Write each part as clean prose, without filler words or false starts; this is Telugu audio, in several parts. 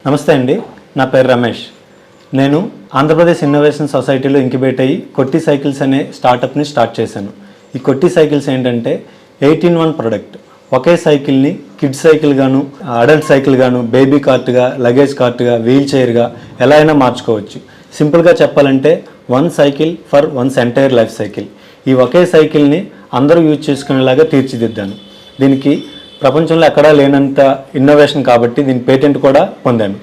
నమస్తే అండి, నా పేరు రమేష్. నేను ఆంధ్రప్రదేశ్ ఇన్నోవేషన్ సొసైటీలో ఇంక్యుబేట్ అయ్యి కొట్టి సైకిల్స్ అనే స్టార్టప్ని స్టార్ట్ చేశాను. ఈ కొట్టి సైకిల్స్ ఏంటంటే 8-in-1 ప్రోడక్ట్. ఒకే సైకిల్ని కిడ్స్ సైకిల్ గాను, అడల్ట్ సైకిల్ గాను, బేబీ కార్ట్గా, లగేజ్ కార్ట్గా, వీల్ చైర్గా ఎలా అయినా మార్చుకోవచ్చు. సింపుల్గా చెప్పాలంటే 1 cycle for 1 entire life cycle. ఈ ఒకే సైకిల్ని అందరూ యూజ్ చేసుకునేలాగా తీర్చిదిద్దాను. దీనికి ప్రపంచంలో ఎక్కడా లేనంత ఇన్నోవేషన్ కాబట్టి దీని పేటెంట్ కూడా పొందాను.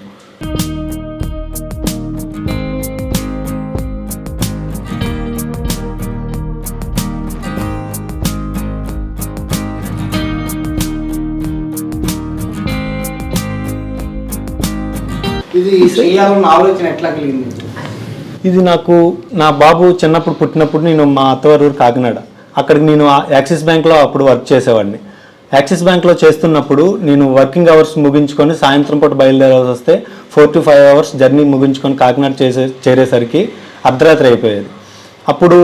ఇది చేయాలన్న ఆలోచన ఎట్లా కలిగింది? ఇది నాకు నా బాబు చిన్నప్పుడు పుట్టినప్పుడు నేను మా అత్తవారి ఊరు కాకినాడ, అక్కడికి నేను యాక్సిస్ బ్యాంక్లో అప్పుడు వర్క్ చేసేవాడిని. యాక్సిస్ బ్యాంక్లో చేస్తున్నప్పుడు నేను వర్కింగ్ అవర్స్ ముగించుకొని సాయంత్రం పూట బయలుదేరాల్సి వస్తే 4 to 5 hours జర్నీ ముగించుకొని కాకినాడ చేరేసరికి అర్ధరాత్రి అయిపోయేది. అప్పుడు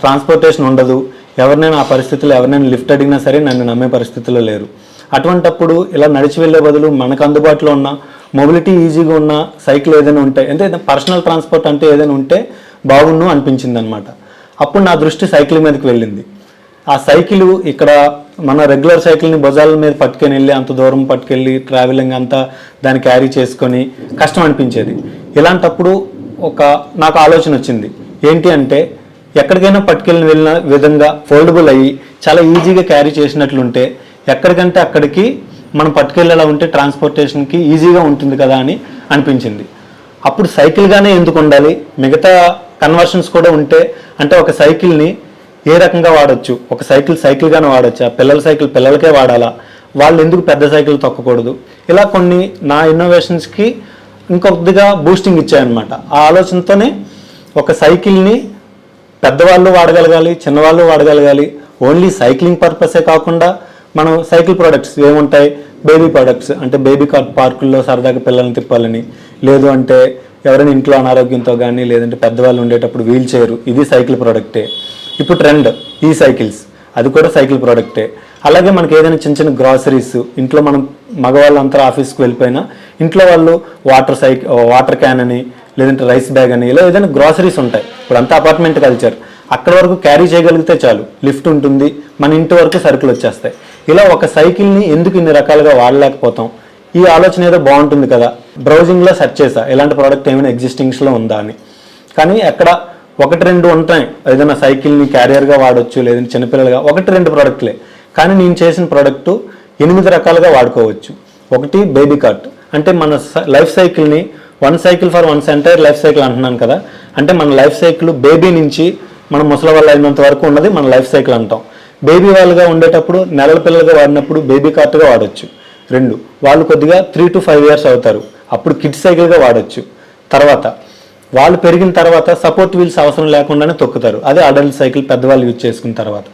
ట్రాన్స్పోర్టేషన్ ఉండదు. ఎవరినైనా ఆ పరిస్థితుల్లో ఎవరినైనా లిఫ్ట్ అడిగినా సరే నన్ను నమ్మే పరిస్థితుల్లో లేరు. అటువంటప్పుడు ఇలా నడిచి వెళ్ళే బదులు మనకు అందుబాటులో ఉన్న మొబిలిటీ ఈజీగా ఉన్న సైకిల్ ఏదైనా ఉంటే, అంటే పర్సనల్ ట్రాన్స్పోర్ట్ అంటే ఏదైనా ఉంటే బాగుండు అనిపించింది అనమాట. అప్పుడు నా దృష్టి సైకిల్ మీదకి వెళ్ళింది. ఆ సైకిల్ ఇక్కడ మన రెగ్యులర్ సైకిల్ని భుజాల మీద పట్టుకొని వెళ్ళి అంత దూరం పట్టుకెళ్ళి ట్రావెలింగ్ అంతా దాన్ని క్యారీ చేసుకొని కష్టం అనిపించేది. ఇలాంటప్పుడు నాకు ఆలోచన వచ్చింది. ఏంటి అంటే ఎక్కడికైనా పట్టుకెళ్ళి వెళ్ళిన విధంగా ఫోల్డబుల్ అయ్యి చాలా ఈజీగా క్యారీ చేసినట్లుంటే ఎక్కడికంటే అక్కడికి మనం పట్టుకెళ్ళేలా ఉంటే ట్రాన్స్పోర్టేషన్కి ఈజీగా ఉంటుంది కదా అని అనిపించింది. అప్పుడు సైకిల్గానే ఎందుకు ఉండాలి, మిగతా కన్వర్షన్స్ కూడా ఉంటే, అంటే ఒక సైకిల్ని ఏ రకంగా వాడచ్చు, ఒక సైకిల్గానే వాడచ్చా, పిల్లల సైకిల్ పిల్లలకే వాడాలా, వాళ్ళు ఎందుకు పెద్ద సైకిల్ తొక్కకూడదు, ఇలా కొన్ని నా ఇన్నోవేషన్స్కి ఇంకొద్దిగా బూస్టింగ్ ఇచ్చాయన్నమాట. ఆ ఆలోచనతోనే ఒక సైకిల్ని పెద్దవాళ్ళు వాడగలగాలి, చిన్నవాళ్ళు వాడగలగాలి. ఓన్లీ సైక్లింగ్ పర్పసే కాకుండా మనం సైకిల్ ప్రోడక్ట్స్ ఏముంటాయి, బేబీ ప్రోడక్ట్స్ అంటే బేబీ కార్ట్ పార్కుల్లో సరదాగా పిల్లల్ని తిప్పాలని, లేదు అంటే ఎవరైనా ఇంట్లో అనారోగ్యంతో కానీ లేదంటే పెద్దవాళ్ళు ఉండేటప్పుడు వీల్ చైర్, ఇది సైకిల్ ప్రోడక్టే. ఇప్పుడు ట్రెండ్ ఈ సైకిల్స్, అది కూడా సైకిల్ ప్రోడక్టే. అలాగే మనకి ఏదైనా చిన్న చిన్న గ్రాసరీస్ ఇంట్లో మనం మగవాళ్ళంతా ఆఫీస్కి వెళ్ళిపోయినా ఇంట్లో వాళ్ళు వాటర్ క్యాన్ అని లేదంటే రైస్ బ్యాగ్ అని ఇలా ఏదైనా గ్రాసరీస్ ఉంటాయి. ఇప్పుడు అంతా అపార్ట్మెంట్ కల్చర్, అక్కడ వరకు క్యారీ చేయగలిగితే చాలు, లిఫ్ట్ ఉంటుంది, మన ఇంటి వరకు సరుకులు వచ్చేస్తాయి. ఇలా ఒక సైకిల్ని ఎందుకు ఇన్ని రకాలుగా వాడలేకపోతాం, ఈ ఆలోచన ఏదో బాగుంటుంది కదా. బ్రౌజింగ్లో సెర్చ్ చేసా ఇలాంటి ప్రోడక్ట్ ఏమైనా ఎగ్జిస్టింగ్స్లో ఉందా అని. కానీ ఎక్కడ 1-2 ఉంటాయి. ఏదైనా సైకిల్ని క్యారియర్గా వాడచ్చు, లేదంటే చిన్నపిల్లలుగా 1-2 ప్రోడక్ట్లే. కానీ నేను చేసిన ప్రోడక్టు 8 రకాలుగా వాడుకోవచ్చు. ఒకటి బేబీ కార్ట్, అంటే మన లైఫ్ సైకిల్ని 1 cycle for 1 entire life cycle అంటున్నాను కదా. అంటే మన లైఫ్ సైకిల్ బేబీ నుంచి మనం ముసలి వాళ్ళు అయినంత వరకు ఉన్నది మన లైఫ్ సైకిల్ అంటాం. బేబీ వాళ్ళుగా ఉండేటప్పుడు నెలల పిల్లలుగా వాడినప్పుడు బేబీ కార్ట్గా వాడచ్చు. 2 వాళ్ళు కొద్దిగా 3 to 5 years అవుతారు, అప్పుడు కిడ్స్ సైకిల్గా వాడచ్చు. తర్వాత వాళ్ళు పెరిగిన తర్వాత సపోర్ట్ వీల్స్ అవసరం లేకుండానే తొక్కుతారు, అదే అడల్ట్ సైకిల్ పెద్దవాళ్ళు యూజ్ చేసుకున్న తర్వాత.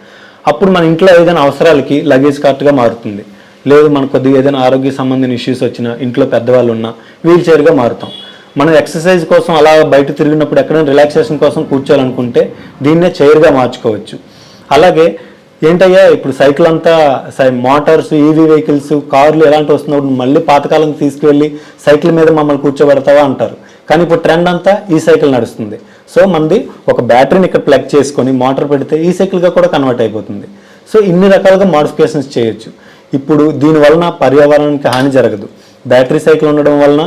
అప్పుడు మన ఇంట్లో ఏదైనా అవసరాలకి లగేజ్ కార్ట్గా మారుతుంది. లేదు మనకు కొద్దిగా ఏదైనా ఆరోగ్య సంబంధించిన ఇష్యూస్ వచ్చినా, ఇంట్లో పెద్దవాళ్ళు ఉన్నా వీల్ చైర్గా మారుతాం. మనం ఎక్సర్సైజ్ కోసం అలా బయట తిరిగినప్పుడు ఎక్కడైనా రిలాక్సేషన్ కోసం కూర్చోాలనుకుంటే దీన్నే చైర్గా మార్చుకోవచ్చు. అలాగే ఏంటయ్యా ఇప్పుడు సైకిల్ అంతా మోటార్స్, ఈవీ వెహికల్స్, కార్లు ఎలాంటి వస్తున్నప్పుడు మళ్ళీ పాతకాలం తీసుకువెళ్ళి సైకిల్ మీద మమ్మల్ని కూర్చోబెడతావా అంటారు. కానీ ఇప్పుడు ట్రెండ్ అంతా ఈ సైకిల్ నడుస్తుంది. సో మనది ఒక బ్యాటరీని ఇక్కడ ప్లగ్ చేసుకొని మోటార్ పెడితే ఈ సైకిల్గా కూడా కన్వర్ట్ అయిపోతుంది. సో ఇన్ని రకాలుగా మోడిఫికేషన్స్ చేయొచ్చు. ఇప్పుడు దీనివలన పర్యావరణానికి హాని జరగదు. బ్యాటరీ సైకిల్ ఉండడం వలన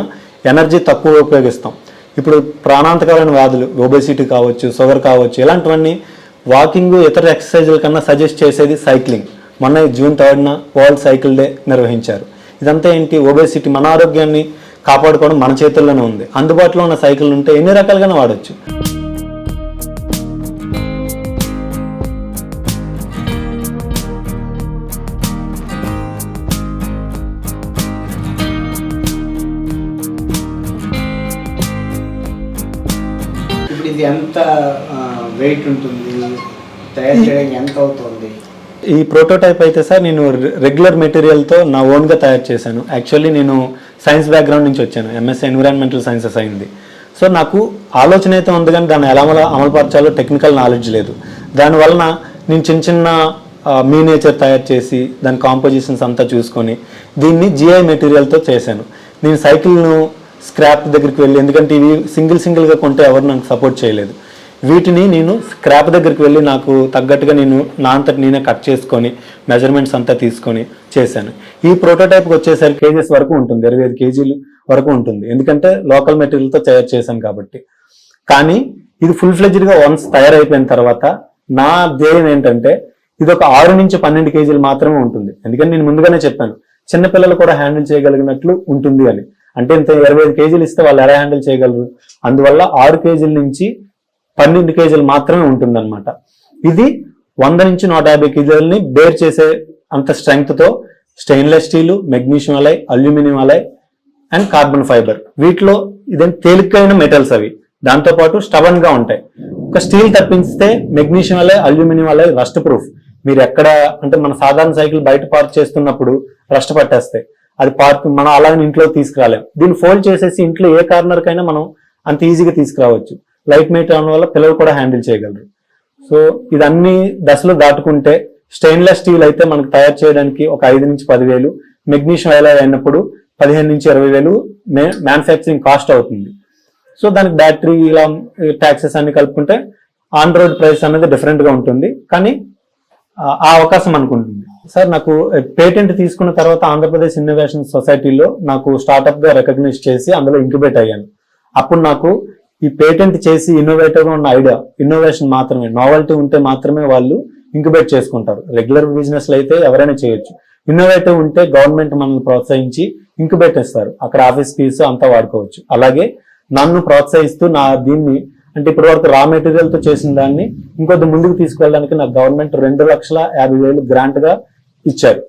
ఎనర్జీ తక్కువ ఉపయోగిస్తాం. ఇప్పుడు ప్రాణాంతకరమైన వ్యాధులు, ఒబేసిటీ కావచ్చు, షుగర్ కావచ్చు, ఇలాంటివన్నీ వాకింగ్, ఇతర ఎక్సర్సైజుల కన్నా సజెస్ట్ చేసేది సైక్లింగ్. మొన్న June 3rd world cycle day నిర్వహించారు. ఇదంతా ఏంటి, ఒబేసిటీ, మన ఆరోగ్యాన్ని కాపాడుకోవడం మన చేతుల్లోనే ఉంది. అందుబాటులో ఉన్న సైకిల్ ఉంటే ఎన్ని రకాలుగానే వాడచ్చు. ఇప్పుడు ఇది ఎంత వెయిట్ ఉంటుంది, తయారు చేయడానికి ఎంత అవుతుంది? ఈ ప్రోటోటైప్ అయితే సార్ నేను రెగ్యులర్ మెటీరియల్తో నా ఓన్గా తయారు చేశాను. యాక్చువల్లీ నేను సైన్స్ బ్యాక్గ్రౌండ్ నుంచి వచ్చాను, ఎంఎస్సీ ఎన్విరాన్మెంటల్ సైన్సెస్ అయింది. సో నాకు ఆలోచన అయితే ఉంది, కానీ దాన్ని ఎలా అమలుపరచాలో టెక్నికల్ నాలెడ్జ్ లేదు. దానివలన నేను చిన్న చిన్న మీనేచర్ తయారు చేసి దాని కాంపోజిషన్స్ అంతా చూసుకొని దీన్ని జిఐ మెటీరియల్తో చేశాను. నేను సైకిల్ను స్క్రాప్ దగ్గరికి వెళ్ళి, ఎందుకంటే ఇవి సింగిల్గా కొంటే ఎవరు నాకు సపోర్ట్ చేయలేదు. వీటిని నేను స్క్రాప్ దగ్గరికి వెళ్ళి నాకు తగ్గట్టుగా నేను నా అంతటి నేనే కట్ చేసుకొని మెజర్మెంట్స్ అంతా తీసుకొని చేశాను. ఈ ప్రోటోటైప్కి వచ్చేసరికి కేజెస్ వరకు ఉంటుంది, 25 కేజీలు వరకు ఉంటుంది, ఎందుకంటే లోకల్ మెటీరియల్తో తయారు చేశాను కాబట్టి. కానీ ఇది ఫుల్ ఫ్లెడ్జ్డ్గా వన్స్ తయారైపోయిన తర్వాత నా ధ్యేయం ఏంటంటే ఇది ఒక 6 నుంచి 12 కేజీలు మాత్రమే ఉంటుంది. ఎందుకంటే నేను ముందుగానే చెప్పాను చిన్నపిల్లలు కూడా హ్యాండిల్ చేయగలిగినట్లు ఉంటుంది అని. అంటే ఇంత 25 కేజీలు ఇస్తే వాళ్ళు ఎలా హ్యాండిల్ చేయగలరు? అందువల్ల 6 కేజీల నుంచి 12 కేజీలు మాత్రమే ఉంటుంది అనమాట. ఇది 100 నుంచి 150 కేజీలని బేర్ చేసే అంత స్ట్రెంగ్త్తో stainless steel, magnesium alloy, aluminium alloy and carbon fibre, వీటిలో ఇదేం తేలికైన మెటల్స్ అవి, దాంతోపాటు స్టబన్ గా ఉంటాయి. ఒక స్టీల్ తప్పిస్తే మెగ్నీషియం అలై, అల్యూమినియం అలై రస్ట్ ప్రూఫ్. మీరు ఎక్కడ అంటే మన సాధారణ సైకిల్ బయట పార్క్ చేస్తున్నప్పుడు రస్ట్ పట్టేస్తాయి, అది పార్క్ మనం అలాగే ఇంట్లో తీసుకురాలేం. దీన్ని ఫోల్డ్ చేసేసి ఇంట్లో ఏ కార్నర్ కైనా మనం అంత ఈజీగా తీసుకురావచ్చు. లైట్ వెయిట్ అవడం వల్ల పిల్లలు కూడా హ్యాండిల్ చేయగలరు. సో ఇది అన్ని దశలు దాటుకుంటే స్టెయిన్లెస్ స్టీల్ అయితే మనకు తయారు చేయడానికి ఒక 5 నుంచి 10,000, మెగ్నీషియం అలై అయినప్పుడు 15 నుంచి 20,000 మ్యానుఫ్యాక్చరింగ్ కాస్ట్ అవుతుంది. సో దానికి బ్యాటరీ ఇలా ట్యాక్సెస్ అన్ని కలుపుకుంటే ఆన్ రోడ్ ప్రైస్ అనేది డిఫరెంట్ గా ఉంటుంది, కానీ ఆ అవకాశం అనుకుంటుంది. సార్ నాకు పేటెంట్ తీసుకున్న తర్వాత ఆంధ్రప్రదేశ్ ఇన్నోవేషన్ సొసైటీలో నాకు స్టార్ట్అప్ గా రికగ్నైజ్ చేసి అందులో ఇంక్యుబేట్ అయ్యాను. అప్పుడు నాకు ఈ పేటెంట్ చేసి ఇన్నోవేటివ్ గా ఉన్న ఐడియా, ఇన్నోవేషన్ మాత్రమే, నావెల్టీ ఉంటే మాత్రమే వాళ్ళు ఇంక్యుబేట్ చేసుకుంటారు. రెగ్యులర్ బిజినెస్ లో అయితే ఎవరైనా చేయొచ్చు. ఇన్నోవేటివ్ ఉంటే గవర్నమెంట్ మనల్ని ప్రోత్సహించి ఇంక్యుబేట్ ఇస్తారు, అక్కడ ఆఫీస్ ఫీజు అంతా వాడుకోవచ్చు. అలాగే నన్ను ప్రోత్సహిస్తూ నా దీన్ని అంటే ఇప్పటి వరకు రా మెటీరియల్ తో చేసిన దాన్ని ఇంకొద్ది ముందుకు తీసుకెళ్ళడానికి నాకు గవర్నమెంట్ 2,50,000 గ్రాంట్ గా ఇచ్చారు.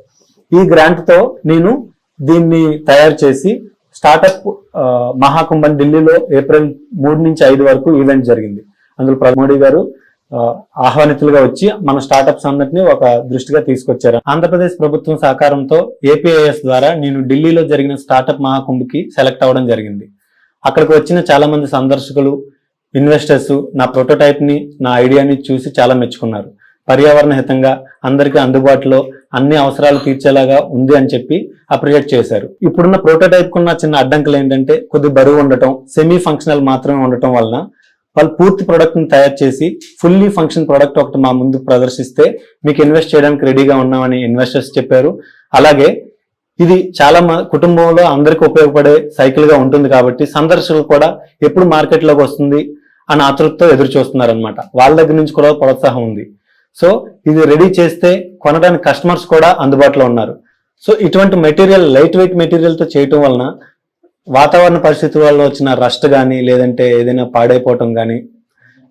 ఈ గ్రాంట్ తో నేను దీన్ని తయారు చేసి స్టార్టప్ మహాకుంభన్ ఢిల్లీలో ఏప్రిల్ 3 నుంచి 5 వరకు ఈవెంట్ జరిగింది. అందులో ప్రధాని మోడీ గారు ఆహ్వానితులుగా వచ్చి మన స్టార్టప్స్ అన్నిటిని ఒక దృష్టిగా తీసుకొచ్చారు. ఆంధ్రప్రదేశ్ ప్రభుత్వం సహకారంతో ఏపీఐఎస్ ద్వారా నేను ఢిల్లీలో జరిగిన స్టార్టప్ మహాకుంభకి సెలెక్ట్ అవ్వడం జరిగింది. అక్కడికి వచ్చిన చాలా మంది సందర్శకులు, ఇన్వెస్టర్స్ నా ప్రోటోటైప్ ని, నా ఐడియాని చూసి చాలా మెచ్చుకున్నారు. పర్యావరణ హితంగా అందరికీ అందుబాటులో అన్ని అవసరాలు తీర్చేలాగా ఉంది అని చెప్పి అప్రిషియేట్ చేశారు. ఇప్పుడున్న ప్రోటోటైప్ కున్న చిన్న అడ్డంకులు ఏంటంటే కొద్ది బరువు ఉండటం, సెమీ ఫంక్షనల్ మాత్రమే ఉండటం వలన వాళ్ళు పూర్తి ప్రొడక్ట్ ని తయారు చేసి ఫుల్లీ ఫంక్షన్ ప్రొడక్ట్ ఒకటి మా ముందు ప్రదర్శిస్తే మీకు ఇన్వెస్ట్ చేయడానికి రెడీగా ఉన్నామని ఇన్వెస్టర్స్ చెప్పారు. అలాగే ఇది చాలా కుటుంబంలో అందరికి ఉపయోగపడే సైకిల్ గా ఉంటుంది కాబట్టి సందర్శకులు కూడా ఎప్పుడు మార్కెట్ లోకి వస్తుంది అని ఆతృతతో ఎదురు చూస్తున్నారు అనమాట. వాళ్ళ దగ్గర నుంచి కూడా ప్రోత్సాహం ఉంది. సో ఇది రెడీ చేస్తే కొనడానికి కస్టమర్స్ కూడా అందుబాటులో ఉన్నారు. సో ఇటువంటి మెటీరియల్, లైట్ వెయిట్ మెటీరియల్ తో చేయటం వలన వాతావరణ పరిస్థితుల వల్ల వచ్చిన రస్ట్ కానీ లేదంటే ఏదైనా పాడైపోవటం కానీ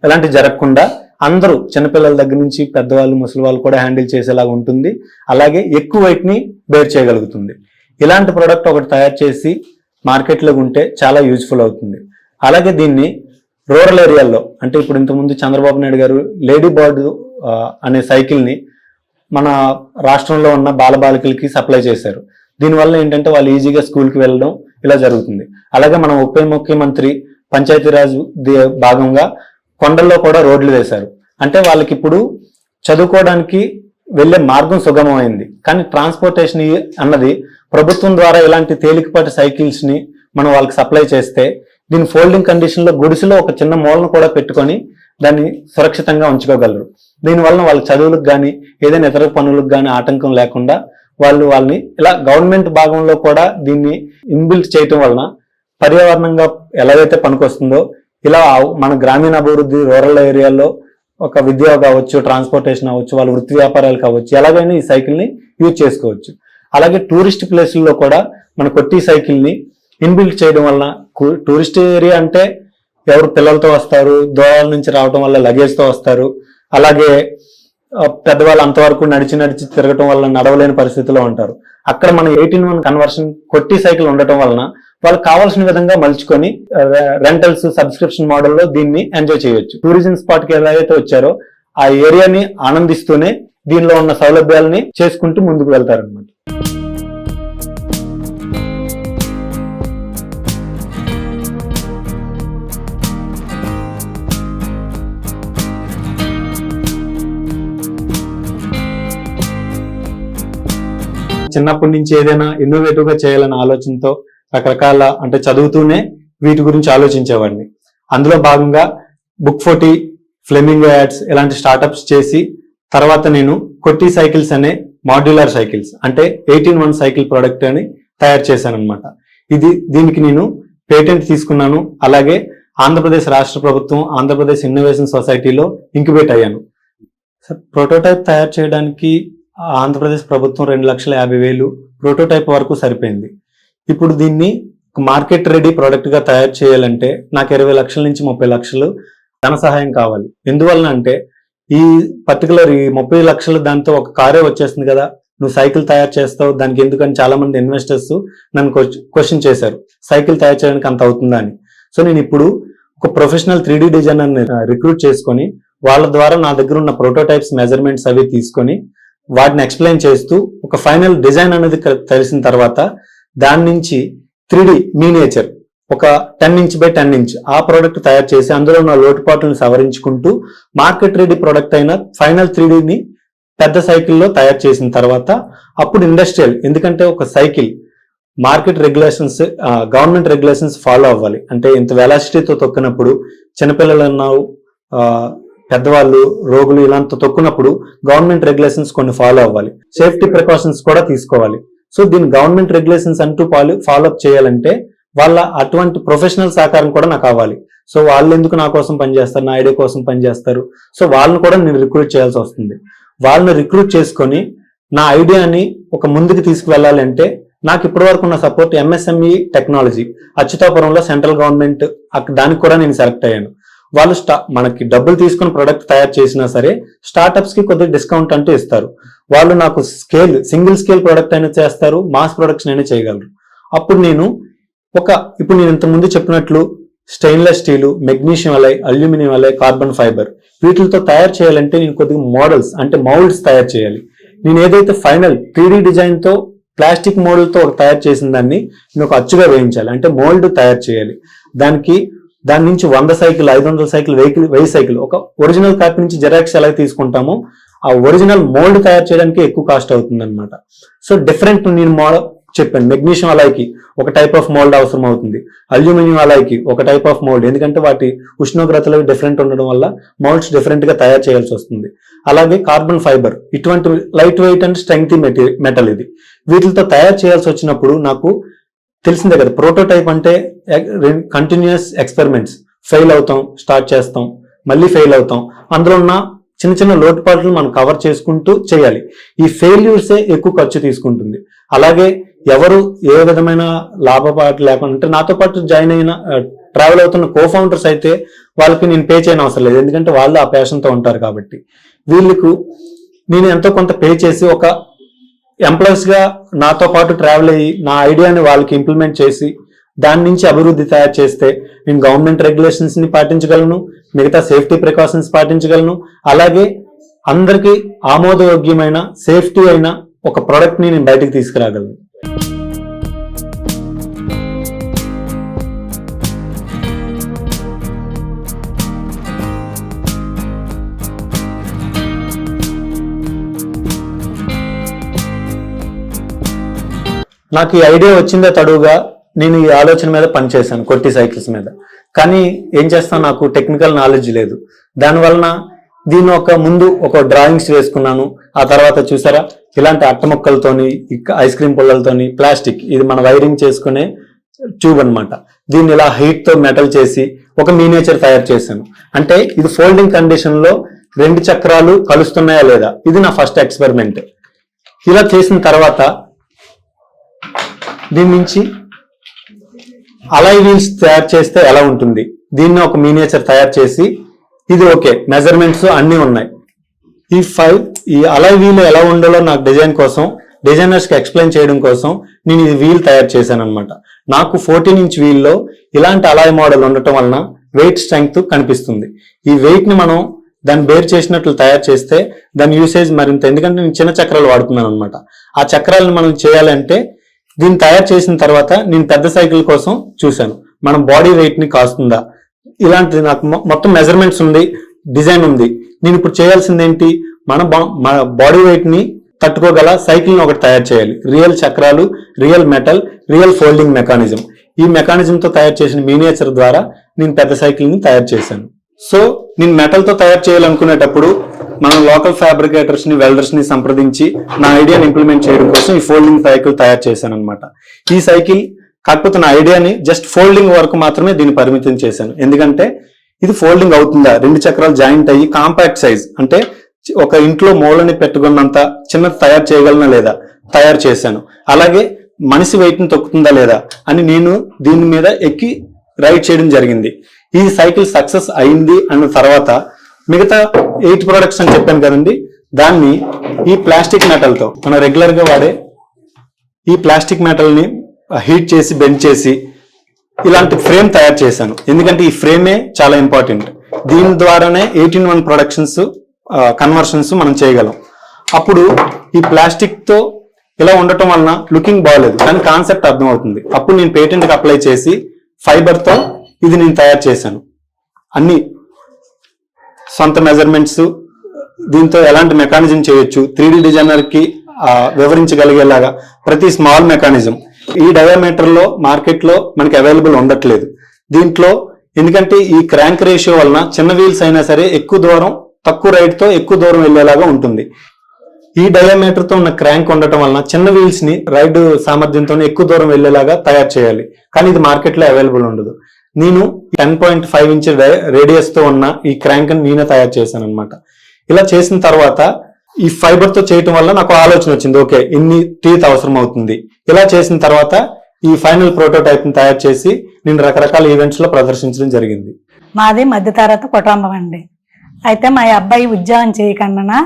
ఇలాంటి జరగకుండా అందరూ చిన్నపిల్లల దగ్గర నుంచి పెద్దవాళ్ళు, ముసలి వాళ్ళు కూడా హ్యాండిల్ చేసేలాగా ఉంటుంది. అలాగే ఎక్కువ వెయిట్ ని బేర్ చేయగలుగుతుంది. ఇలాంటి ప్రోడక్ట్ ఒకటి తయారు చేసి మార్కెట్లో ఉంటే చాలా యూజ్ఫుల్ అవుతుంది. అలాగే దీన్ని రూరల్ ఏరియాల్లో అంటే ఇప్పుడు ఇంతకుముందు చంద్రబాబు నాయుడు గారు లేడీ బర్డ్ అనే సైకిల్ ని మన రాష్ట్రంలో ఉన్న బాలబాలికలకి సప్లై చేశారు. దీనివల్ల ఏంటంటే వాళ్ళు ఈజీగా స్కూల్కి వెళ్ళడం ఇలా జరుగుతుంది. అలాగే మన ఉప ముఖ్యమంత్రి పంచాయతీరాజ్ భాగంగా కొండల్లో కూడా రోడ్లు వేశారు. అంటే వాళ్ళకి ఇప్పుడు చదువుకోవడానికి వెళ్లే మార్గం సుగమమైంది. కానీ ట్రాన్స్పోర్టేషన్ అన్నది ప్రభుత్వం ద్వారా ఇలాంటి తేలికపాటి సైకిల్స్ ని మనం వాళ్ళకి సప్లై చేస్తే దీని ఫోల్డింగ్ కండిషన్ లో గుడిసెలో ఒక చిన్న మూలను కూడా పెట్టుకొని దాన్ని సురక్షితంగా ఉంచుకోగలరు. దీనివల్ల వాళ్ళ చదువులకు కానీ ఏదైనా ఇతర పనులకు కానీ ఆటంకం లేకుండా వాళ్ళని ఇలా గవర్నమెంట్ భాగంలో కూడా దీన్ని ఇన్బిల్ట్ చేయటం వలన పర్యావరణంగా ఎలాగైతే పనికొస్తుందో ఇలా మన గ్రామీణ అభివృద్ధి, రూరల్ ఏరియాల్లో ఒక విద్య కావచ్చు, ట్రాన్స్పోర్టేషన్ అవ్వచ్చు, వాళ్ళ వృత్తి వ్యాపారాలు కావచ్చు, ఎలాగైనా ఈ సైకిల్ ని యూజ్ చేసుకోవచ్చు. అలాగే టూరిస్ట్ ప్లేసుల్లో కూడా మన కొట్టి సైకిల్ ని ఇన్బిల్ట్ చేయడం వలన, టూరిస్ట్ ఏరియా అంటే ఎవరు పిల్లలతో వస్తారు, దూరాల నుంచి రావడం వల్ల లగేజ్ తో వస్తారు. అలాగే పెద్దవాళ్ళు అంతవరకు నడిచి తిరగటం వల్ల నడవలేని పరిస్థితిలో ఉంటారు. అక్కడ మన 18:1 కన్వర్షన్ కొట్టి సైకిల్ ఉండటం వలన వాళ్ళకి కావాల్సిన విధంగా మలుచుకొని రెంటల్స్, సబ్స్క్రిప్షన్ మోడల్లో దీన్ని ఎంజాయ్ చేయొచ్చు. టూరిజం స్పాట్ కి ఎలాగైతే వచ్చారో ఆ ఏరియాని ఆనందిస్తూనే దీనిలో ఉన్న సౌలభ్యాలని చేసుకుంటూ ముందుకు వెళ్తారనమాట. చిన్నప్పటి నుంచి ఏదైనా ఇన్నోవేటివ్ గా చేయాలనే ఆలోచనతో రకరకాల అంటే చదువుతూనే వీటి గురించి ఆలోచించేవాడిని. అందులో భాగంగా బుక్ 40, ఫ్లెమింగో యాడ్స్ ఇలాంటి స్టార్టప్స్ చేసి తర్వాత నేను కొట్టి సైకిల్స్ అనే మాడ్యులర్ సైకిల్స్ అంటే 18-1 సైకిల్ ప్రోడక్ట్ అని తయారు చేశాను అనమాట. దీనికి నేను పేటెంట్ తీసుకున్నాను. అలాగే ఆంధ్రప్రదేశ్ రాష్ట్ర ప్రభుత్వం, ఆంధ్రప్రదేశ్ ఇన్నోవేషన్ సొసైటీలో ఇంక్యుబేట్ అయ్యాను. ప్రోటోటైప్ తయారు చేయడానికి ఆంధ్రప్రదేశ్ ప్రభుత్వం 2,50,000 ప్రోటోటైప్ వరకు సరిపోయింది. ఇప్పుడు దీన్ని మార్కెట్ రెడీ ప్రోడక్ట్ గా తయారు చేయాలంటే నాకు 20 లక్షల నుంచి 30 లక్షలు ధన సహాయం కావాలి. ఎందువలన అంటే ఈ పర్టికులర్ ఈ 30 లక్షలు దాంతో ఒక కారే వచ్చేస్తుంది కదా, నువ్వు సైకిల్ తయారు చేస్తావు దానికి ఎందుకని చాలా మంది ఇన్వెస్టర్స్ నన్ను క్వశ్చన్ చేశారు, సైకిల్ తయారు చేయడానికి అంత అవుతుందా అని. సో నేను ఇప్పుడు ఒక ప్రొఫెషనల్ 3D డిజైనర్ని రిక్రూట్ చేసుకొని వాళ్ళ ద్వారా నా దగ్గర ఉన్న ప్రోటోటైప్స్ మెజర్మెంట్స్ అవి తీసుకొని వాటిని ఎక్స్ప్లెయిన్ చేస్తూ ఒక ఫైనల్ డిజైన్ అనేది తెలిసిన తర్వాత దాని నుంచి 3D మినియేచర్ ఒక 10 ఇంచ్ బై 10 ఇంచ్ ఆ ప్రోడక్ట్ తయారు చేసి అందులో ఉన్న లోటుపాట్లను సవరించుకుంటూ మార్కెట్ రెడీ ప్రోడక్ట్ అయిన ఫైనల్ 3Dని పెద్ద సైకిల్లో తయారు చేసిన తర్వాత అప్పుడు ఇండస్ట్రియల్, ఎందుకంటే ఒక cycle market regulations, government regulations follow అవ్వాలి. అంటే ఇంత వెలాసిటీతో తొక్కినప్పుడు చిన్నపిల్లలు ఉన్నావు, పెద్దవాళ్ళు, రోగులు ఇలాంటి తొక్కినప్పుడు గవర్నమెంట్ రెగ్యులేషన్స్ కొన్ని ఫాలో అవ్వాలి, సేఫ్టీ ప్రికాషన్స్ కూడా తీసుకోవాలి. సో దీని గవర్నమెంట్ రెగ్యులేషన్స్ అంటూ ఫాలో అప్ చేయాలంటే వాళ్ళ అటువంటి ప్రొఫెషనల్ సహకారం కూడా నాకు కావాలి. సో వాళ్ళు ఎందుకు నా కోసం పనిచేస్తారు, నా ఐడియా కోసం పనిచేస్తారు. సో వాళ్ళని కూడా నేను రిక్రూట్ చేయాల్సి వస్తుంది. వాళ్ళని రిక్రూట్ చేసుకొని నా ఐడియాని ఒక ముందుకు తీసుకువెళ్ళాలంటే నాకు ఇప్పటి వరకు ఉన్న సపోర్ట్ MSME టెక్నాలజీ అచ్యుతాపురంలో సెంట్రల్ గవర్నమెంట్, దానికి కూడా నేను సెలెక్ట్ అయ్యాను. వాళ్ళు మనకి డబ్బులు తీసుకుని ప్రొడక్ట్ తయారు చేసినా సరే స్టార్టప్స్ కి కొద్దిగా డిస్కౌంట్ అంటూ ఇస్తారు. వాళ్ళు నాకు సింగిల్ స్కేల్ ప్రొడక్ట్ అయినా చేస్తారు, మాస్ ప్రొడక్షన్ అయినా చేయగలరు. అప్పుడు నేను ఇప్పుడు నేను ఇంతకుముందు చెప్పినట్లు stainless steel, magnesium alloy, aluminium అలై, కార్బన్ ఫైబర్ వీటితో తయారు చేయాలంటే నేను కొద్దిగా మోడల్స్ అంటే మౌల్డ్స్ తయారు చేయాలి. నేను ఏదైతే ఫైనల్ 3D డిజైన్ తో ప్లాస్టిక్ మోల్డ్ తో తయారు చేసిన దాన్ని నేను ఒక అచ్చుగా వేయించాలి, అంటే మోల్డ్ తయారు చేయాలి. దాని నుంచి 100 సైకిల్, 500 సైకిల్, 1000 సైకిల్ ఒక ఒరిజినల్ కాపీ నుంచి జెరాక్స్ ఎలా తీసుకుంటామో ఆ ఒరిజినల్ మోల్డ్ తయారు చేయడానికి ఎక్కువ కాస్ట్ అవుతుంది అనమాట. సో డిఫరెంట్ నేను మోడల్ చెప్పాను. మెగ్నీషియం అలాయ్కి ఒక టైప్ ఆఫ్ మోల్డ్ అవసరం అవుతుంది, అల్యూమినియం అలాయ్కి ఒక టైప్ ఆఫ్ మోల్డ్, ఎందుకంటే వాటి ఉష్ణోగ్రతలు డిఫరెంట్ ఉండడం వల్ల మోల్డ్స్ డిఫరెంట్ గా తయారు చేయాల్సి వస్తుంది. అలాగే కార్బన్ ఫైబర్ ఇటువంటి లైట్ వెయిట్ అండ్ స్ట్రెంగ్తీ మెటల్ ఇది వీటితో తయారు చేయాల్సి వచ్చినప్పుడు నాకు తెలిసిందే కదా, ప్రోటోటైప్ అంటే కంటిన్యూస్ ఎక్స్పెరిమెంట్స్, ఫెయిల్ అవుతాం, స్టార్ట్ చేస్తాం, మళ్ళీ ఫెయిల్ అవుతాం, అందులో ఉన్న చిన్న చిన్న లోటుపాట్లు మనం కవర్ చేసుకుంటూ చేయాలి. ఈ ఫెయిల్యూర్సే ఎక్కువ ఖర్చు తీసుకుంటుంది. అలాగే ఎవరు ఏ విధమైన లాభపాటు లేకుండా అంటే నాతో పాటు జాయిన్ అయిన ట్రావెల్ అవుతున్న కోఫౌండర్స్ అయితే వాళ్ళకి నేను పే చేయని అవసరం లేదు, ఎందుకంటే వాళ్ళు ఆ ప్యాషన్తో ఉంటారు కాబట్టి. వీళ్ళకు నేను ఎంతో కొంత పే చేసి ఒక ఎంప్లాయీస్ గా నాతో పాటు ట్రావెల్ అయ్యి నా ఐడియాని వాళ్ళకి ఇంప్లిమెంట్ చేసి దాని నుంచి అభివృద్ధి తయారు చేస్తే నేను గవర్నమెంట్ రెగ్యులేషన్స్ ని పాటించగలను, మిగతా సేఫ్టీ ప్రికాషన్స్ పాటించగలను, అలాగే అందరికీ ఆమోదయోగ్యమైన సేఫ్టీ అయిన ఒక ప్రోడక్ట్ ని నేను బయటకు తీసుకురాగలను. నాకు ఈ ఐడియా వచ్చిందే తడువుగా నేను ఈ ఆలోచన మీద పనిచేశాను, కొట్టి సైకిల్స్ మీద. కానీ ఏం చేస్తాను, నాకు టెక్నికల్ నాలెడ్జ్ లేదు. దానివలన దీన్ని ముందు ఒక డ్రాయింగ్స్ వేసుకున్నాను. ఆ తర్వాత చూసారా ఇలాంటి అట్ట ముక్కలతోని, ఐస్ క్రీమ్ పుల్లలతోని, ప్లాస్టిక్, ఇది మన వైరింగ్ చేసుకునే ట్యూబ్ అనమాట. దీన్ని ఇలా హీట్ తో మెటల్ చేసి ఒక మినియేచర్ తయారు చేశాను. అంటే ఇది ఫోల్డింగ్ కండిషన్ లో 2 చక్రాలు కలుస్తున్నాయా లేదా, ఇది నా ఫస్ట్ ఎక్స్పెరిమెంట్. ఇలా చేసిన తర్వాత దీని నుంచి అలాయ్ వీల్స్ తయారు చేస్తే ఎలా ఉంటుంది, దీన్ని ఒక మినియేచర్ తయారు చేసి ఇది ఓకే, మెజర్మెంట్స్ అన్ని ఉన్నాయి. ఈ అలాయ్ వీల్ ఎలా ఉండాలో నాకు డిజైన్ కోసం, డిజైనర్స్ కి ఎక్స్ప్లెయిన్ చేయడం కోసం నేను ఇది వీల్ తయారు చేశాను అనమాట. నాకు 14 ఇంచ్ వీల్లో ఇలాంటి అలాయ్ మోడల్ ఉండటం వలన వెయిట్ స్ట్రెంగ్త్ కనిపిస్తుంది. ఈ వెయిట్ ని మనం దాన్ని బేర్ చేసినట్లు తయారు చేస్తే దాని యూసేజ్ మరింత, ఎందుకంటే నేను చిన్న చక్రాలు వాడుతున్నాను అనమాట. ఆ చక్రాలను మనం చేయాలంటే దీన్ని తయారు చేసిన తర్వాత నేను పెద్ద సైకిల్ కోసం చూశాను, మనం బాడీ వెయిట్ ని కాస్తుందా, ఇలాంటిది నాకు మొత్తం మెజర్మెంట్స్ ఉంది, డిజైన్ ఉంది. నేను ఇప్పుడు చేయాల్సింది ఏంటి, మన బాడీ వెయిట్ ని తట్టుకోగల సైకిల్ ని ఒకటి తయారు చేయాలి. రియల్ చక్రాలు, real metal, real folding mechanism ఈ మెకానిజంతో తయారు చేసిన మినియేచర్ ద్వారా నేను పెద్ద సైకిల్ని తయారు చేశాను. సో నేను మెటల్తో తయారు చేయాలనుకునేటప్పుడు మనం లోకల్ ఫ్యాబ్రికేటర్స్ ని వెల్డర్స్ ని సంప్రదించి నా ఐడియాని ఇంప్లిమెంట్ చేయడం కోసం ఈ ఫోల్డింగ్ సైకిల్ తయారు చేశాను అనమాట. ఈ సైకిల్ కాకపోతే నా ఐడియాని జస్ట్ ఫోల్డింగ్ వరకు మాత్రమే దీన్ని పరిమితం చేశాను. ఎందుకంటే ఇది ఫోల్డింగ్ అవుతుందా, 2 చక్రాలు జాయింట్ అయ్యి కాంపాక్ట్ సైజ్ అంటే ఒక ఇంట్లో మూలని పెట్టుకున్నంత చిన్నది తయారు చేయగలనా లేదా తయారు చేశాను. అలాగే మనిషి వెయిట్ ని తొక్కుతుందా లేదా అని నేను దీని మీద ఎక్కి రైడ్ చేయడం జరిగింది. ఈ సైకిల్ సక్సెస్ అయింది అన్న తర్వాత మిగతా 8 ప్రొడక్ట్స్ అని చెప్పాను కదండి, దాన్ని ఈ ప్లాస్టిక్ మెటల్ తో మనం రెగ్యులర్ గా వాడే ఈ ప్లాస్టిక్ మెటల్ ని హీట్ చేసి బెండ్ చేసి ఇలాంటి ఫ్రేమ్ తయారు చేశాను. ఎందుకంటే ఈ ఫ్రేమే చాలా ఇంపార్టెంట్. దీని ద్వారానే 18:1 ప్రొడక్షన్స్ కన్వర్షన్స్ మనం చేయగలం. అప్పుడు ఈ ప్లాస్టిక్ తో ఇలా ఉండటం వలన లుకింగ్ బాగలేదు, కానీ కాన్సెప్ట్ అర్థం అవుతుంది. అప్పుడు నేను పేటెంట్ కి అప్లై చేసి ఫైబర్ తో ఇది నేను తయారు చేశాను. అన్ని సొంత మెజర్మెంట్స్, దీంతో ఎలాంటి మెకానిజం చేయొచ్చు, 3D డిజైనర్ కి వివరించగలిగేలాగా ప్రతి స్మాల్ మెకానిజం ఈ డయామీటర్ లో మార్కెట్ లో మనకి అవైలబుల్ ఉండట్లేదు. దీంట్లో ఎందుకంటే ఈ క్రాంక్ రేషియో వలన చిన్న వీల్స్ అయినా సరే ఎక్కువ దూరం తక్కువ రైడ్ తో ఎక్కువ దూరం వెళ్లేలాగా ఉంటుంది. ఈ డయామీటర్ తో ఉన్న క్రాంక్ ఉండటం వలన చిన్న వీల్స్ ని రైడ్ సామర్థ్యంతో ఎక్కువ దూరం వెళ్లేలాగా తయారు చేయాలి, కానీ ఇది మార్కెట్ లో అవైలబుల్ ఉండదు. నేను 10.5 ఇంచ్ రేడియస్ తో ఉన్న ఈ క్రాంక్ ని నేనే తయారు చేశాను అనమాట. ఇలా చేసిన తర్వాత ఈ ఫైబర్ తో చేయటం వల్ల నాకు ఆలోచన వచ్చింది, ఓకే ఇన్ని టీత్ అవసరం అవుతుంది. ఇలా చేసిన తర్వాత ఈ ఫైనల్ ప్రోటోటైప్ ని తయారు చేసి నేను రకరకాల ఈవెంట్స్ లో ప్రదర్శించడం జరిగింది. మాది మధ్యతరగతి కుటుంబం అండి. అయితే మా అబ్బాయి ఉద్యోగం చేయకుండా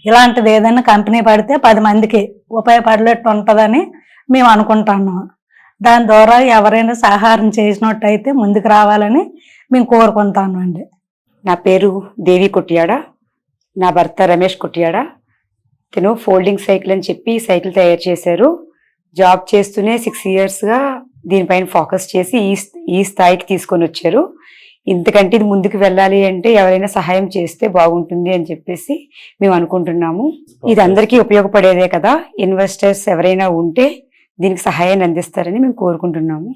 ఇలాంటిది ఏదైనా కంపెనీ పడితే 10 మందికి ఉపయోగపడేట్టు ఉంటుందని మేము అనుకుంటున్నాం. దాని ద్వారా ఎవరైనా సహాయం చేసినట్టయితే ముందుకు రావాలని మేము కోరుకుంటాను అండి. నా పేరు దేవి కొట్టియాడ, నా భర్త రమేష్ కొట్టియాడ. తను ఫోల్డింగ్ సైకిల్ అని చెప్పి సైకిల్ తయారు చేశారు. జాబ్ చేస్తూనే 6 ఇయర్స్గా దీనిపైన ఫోకస్ చేసి ఈ స్థాయికి తీసుకొని వచ్చారు. ఇంతకంటే ఇది ముందుకు వెళ్ళాలి అంటే ఎవరైనా సహాయం చేస్తే బాగుంటుంది అని చెప్పేసి మేము అనుకుంటున్నాము. ఇది అందరికీ ఉపయోగపడేదే కదా, ఇన్వెస్టర్స్ ఎవరైనా ఉంటే దీనికి సహాయాన్ని అందిస్తారని మేము కోరుకుంటున్నాము.